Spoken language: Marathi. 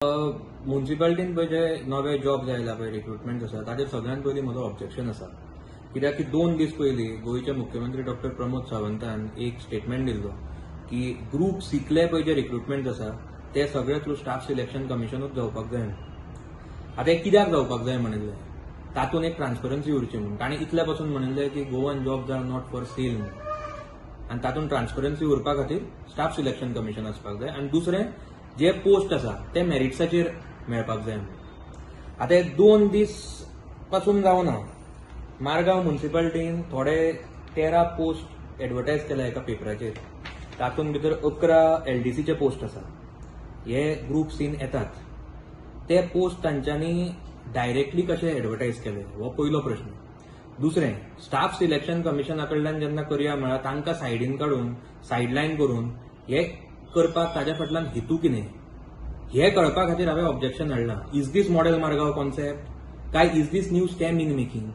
म्युनिसिपालिटीन पळय जे नवे जॉब आयला पळय रिक्रुटमेंट आसा ताचेर सगळ्यात पयलीं म्हजो ऑब्जेक्शन आसा कित्याक की 2 दीस पयलीं गोंयचे मुख्यमंत्री डॉक्टर प्रमोद सावंतान एक स्टेटमेंट दिल्लो की ग्रुप सीतले पळय जे रिक्रुटमेंट आसा ते सगळे थ्रू स्टाफ सिलेक्शन कमिशनूच जावपाक जाय. आतां हें कित्याक जावपाक जाय म्हणिल्लें तातूंत एक ट्रान्सपरन्सी उरची म्हणून ताणें इतल्या पासून म्हणिल्लें की Goan jobs are not for sale म्हणून आनी तातूंत ट्रान्सपरन्सी उरपा खातीर स्टाफ सिलेक्शन कमिशन आसपाक जाय. आनी दुसरें जे पोस्ट आसा ते मेरिट्साचेर मेळपाक जाय. आतां हे 2 दीस पासून जावना मारगांव म्युनिसिपालिटीन थोडे 13 पोस्ट एडवर्टायज केल्या एका पेपराचेर. तातूंत भितर 11 LDCचे पोस्ट आसा. हे ग्रुप सीन येतात ते पोस्ट तांच्यांनी डायरेक्टली कशे एडवर्टायज केले हो पयलो प्रश्न. दुसरें स्टाफ सिलेक्शन कमिशना कडल्यान जेन्ना करया म्हळ्यार तांकां सायडीन काडून सायडलायन करून हे करपाक ताज्या फाटल्यान हेतू कितें हे कळपा खातीर हांवें ऑब्जेक्शन हाडलां. Is this model Margao concept काय is this new scam in making.